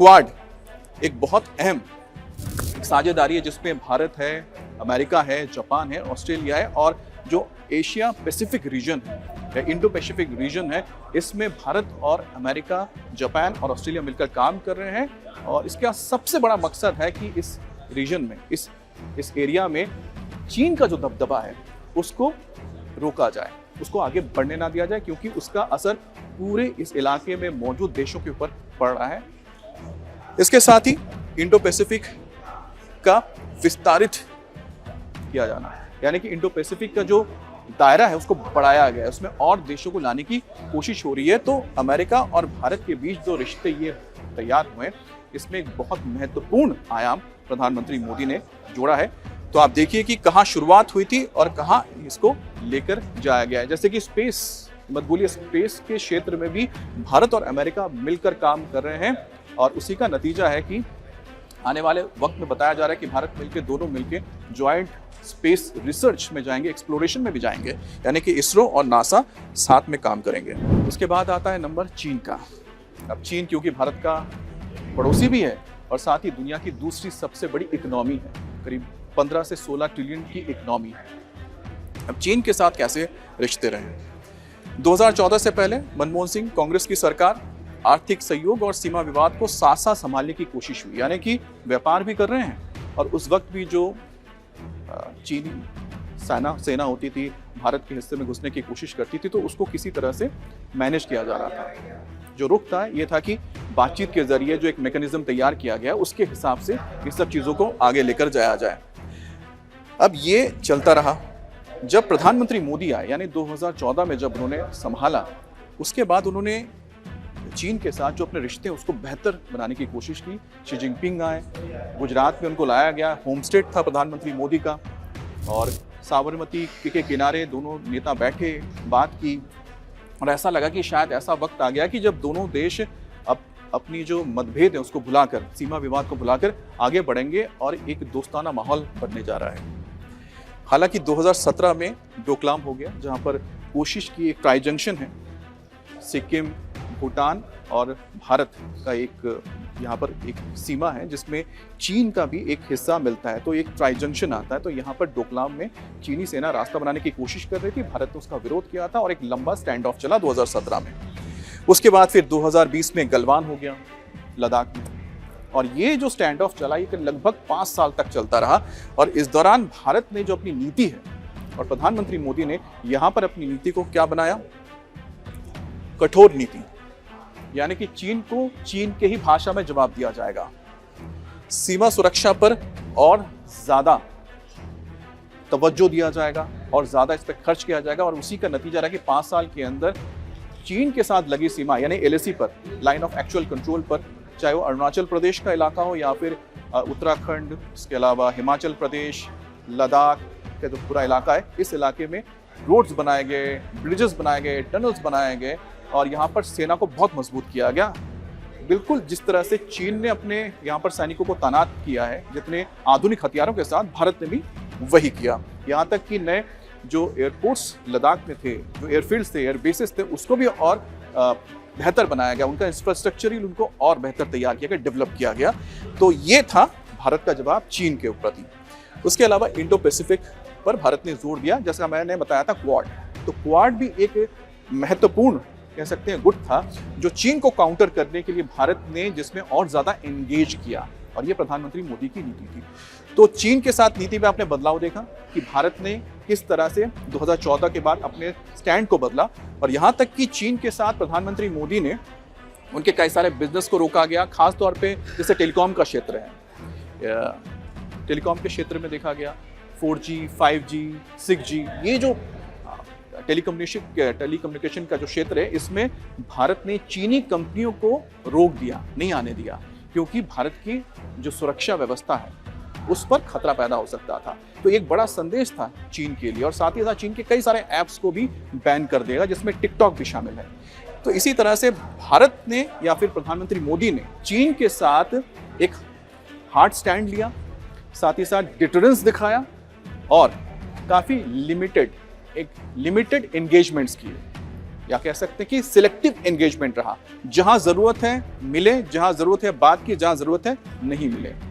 Quad एक बहुत अहम साझेदारी है जिसमें भारत है, अमेरिका है, जापान है, ऑस्ट्रेलिया है और जो एशिया पैसिफिक रीजन है या इंडो पैसिफिक रीजन है, इसमें भारत और अमेरिका, जापान और ऑस्ट्रेलिया मिलकर काम कर रहे हैं। और इसका सबसे बड़ा मकसद है कि इस रीजन में, इस एरिया में चीन का जो दबदबा है उसको रोका जाए, उसको आगे बढ़ने ना दिया जाए, क्योंकि उसका असर पूरे इस इलाके में मौजूद देशों के ऊपर पड़ रहा है। इसके साथ ही इंडो पैसिफिक का विस्तारित किया जाना, यानी कि इंडो पैसिफिक का जो दायरा है उसको बढ़ाया गया है, उसमें और देशों को लाने की कोशिश हो रही है। तो अमेरिका और भारत के बीच जो रिश्ते ये तैयार हुए, इसमें एक बहुत महत्वपूर्ण आयाम प्रधानमंत्री मोदी ने जोड़ा है। तो आप देखिए कि कहाँ शुरुआत हुई थी और कहाँ इसको लेकर जाया गया है। जैसे कि स्पेस, मत बोलिए, स्पेस के क्षेत्र में भी भारत और अमेरिका मिलकर काम कर रहे हैं और उसी का नतीजा है कि आने वाले वक्त में बताया जा रहा है कि भारत मिलकर, दोनों मिलकर ज्वाइंट स्पेस रिसर्च में जाएंगे, एक्सप्लोरेशन में भी जाएंगे, यानी कि इसरो और नासा साथ में काम करेंगे। उसके बाद आता है नंबर चीन का। अब चीन क्योंकि भारत का पड़ोसी भी है और साथ ही दुनिया की दूसरी सबसे बड़ी इकोनॉमी है, करीब 15 से 16 ट्रिलियन की इकोनॉमी है। अब चीन के साथ कैसे रिश्ते रहे? 2014 से पहले मनमोहन सिंह कांग्रेस की सरकार आर्थिक सहयोग और सीमा विवाद को साथ साथ संभालने की कोशिश हुई, यानी कि व्यापार भी कर रहे हैं और उस वक्त भी जो चीनी सेना होती थी, भारत के हिस्से में घुसने की कोशिश करती थी, तो उसको किसी तरह से मैनेज किया जा रहा था। जो रुख था ये था कि बातचीत के जरिए जो एक मैकेनिज्म तैयार किया गया, उसके हिसाब से इस सब चीजों को आगे लेकर जाया जाए। अब ये चलता रहा। जब प्रधानमंत्री मोदी आए, यानी 2014 में जब उन्होंने संभाला, उसके बाद उन्होंने चीन के साथ जो अपने रिश्ते हैं उसको बेहतर बनाने की कोशिश की। शी जिनपिंग आए, गुजरात में उनको लाया गया, होम स्टेट था प्रधानमंत्री मोदी का, और साबरमती के किनारे दोनों नेता बैठे, बात की और ऐसा लगा कि शायद ऐसा वक्त आ गया कि जब दोनों देश अपनी जो मतभेद है उसको भुलाकर, सीमा विवाद को भुलाकर आगे बढ़ेंगे और एक दोस्ताना माहौल बनने जा रहा है। हालांकि 2017 में डोकलाम हो गया, जहां पर कोशिश की, एक ट्राई जंक्शन है, सिक्किम, भूटान और भारत का एक यहाँ पर एक सीमा है जिसमें चीन का भी एक हिस्सा मिलता है, तो एक ट्राई जंक्शन आता है। तो यहाँ पर डोकलाम में चीनी सेना रास्ता बनाने की कोशिश कर रही थी, भारत ने उसका विरोध किया था और एक लंबा स्टैंड ऑफ चला 2017 में। उसके बाद फिर 2020 में गलवान हो गया लद्दाख में, और ये जो स्टैंड ऑफ चला ये लगभग 5 साल तक चलता रहा। और इस दौरान भारत ने जो अपनी नीति है और प्रधानमंत्री मोदी ने यहाँ पर अपनी नीति को क्या बनाया? कठोर नीति, यानी कि चीन को चीन के ही भाषा में जवाब दिया जाएगा। सीमा सुरक्षा पर और ज्यादा तवज्जो दिया जाएगा और ज्यादा इस पर खर्च किया जाएगा, और उसी का नतीजा रहा कि 5 साल के अंदर चीन के साथ लगी सीमा, यानी LAC पर, लाइन ऑफ एक्चुअल कंट्रोल पर, चाहे वो अरुणाचल प्रदेश का इलाका हो या फिर उत्तराखंड, इसके अलावा हिमाचल प्रदेश, लद्दाख का जो पूरा इलाका है, इस इलाके में रोड्स बनाए गए, ब्रिजेस बनाए गए, टनल्स बनाए गए और यहाँ पर सेना को बहुत मजबूत किया गया। बिल्कुल जिस तरह से चीन ने अपने यहाँ पर सैनिकों को तैनात किया है, जितने आधुनिक हथियारों के साथ, भारत ने भी वही किया। यहाँ तक कि नए जो एयरपोर्ट्स लद्दाख में थे, जो एयरफील्ड्स थे, एयरबेसेस थे, उसको भी और बेहतर बनाया गया, उनका इंफ्रास्ट्रक्चर ही उनको और बेहतर तैयार किया गया, डेवलप किया गया। तो ये था भारत का जवाब चीन के प्रति। उसके अलावा इंडो पैसिफिक पर भारत ने जोर दिया, जैसा मैंने बताया था क्वाड। तो क्वाड भी एक महत्वपूर्ण, कह सकते हैं, गुट था जो चीन को काउंटर करने के लिए भारत ने जिसमें और ज्यादा एंगेज किया, और ये प्रधानमंत्री मोदी की नीति थी। तो चीन के साथ नीति में आपने बदलाव देखा कि भारत ने किस तरह से 2014 के बाद अपने स्टैंड को बदला, और यहाँ तक कि चीन के साथ प्रधानमंत्री मोदी ने उनके कई सारे बिजनेस को रोका गया, खास तौर पे जैसे टेलीकॉम का क्षेत्र है, टेलीकॉम के क्षेत्र में देखा गया 4G, 5G, 6G, ये जो टेलीकम्युनिकेशन का जो क्षेत्र है, इसमें भारत ने चीनी कंपनियों को रोक दिया, नहीं आने दिया, क्योंकि भारत की जो सुरक्षा व्यवस्था है उस पर खतरा पैदा हो सकता था। तो एक बड़ा संदेश था चीन के लिए, और साथ ही साथ चीन के कई सारे ऐप्स को भी बैन कर देगा, जिसमें टिकटॉक भी शामिल है। तो इसी तरह से भारत ने या फिर प्रधानमंत्री मोदी ने चीन के साथ एक हार्ड स्टैंड लिया, साथ ही साथ डिटरेंस दिखाया और काफी लिमिटेड एंगेजमेंट्स किए। या कह सकते हैं कि सिलेक्टिव एंगेजमेंट रहा। जहां जरूरत है मिले, जहां जरूरत है बात की, जहां जरूरत है नहीं मिले।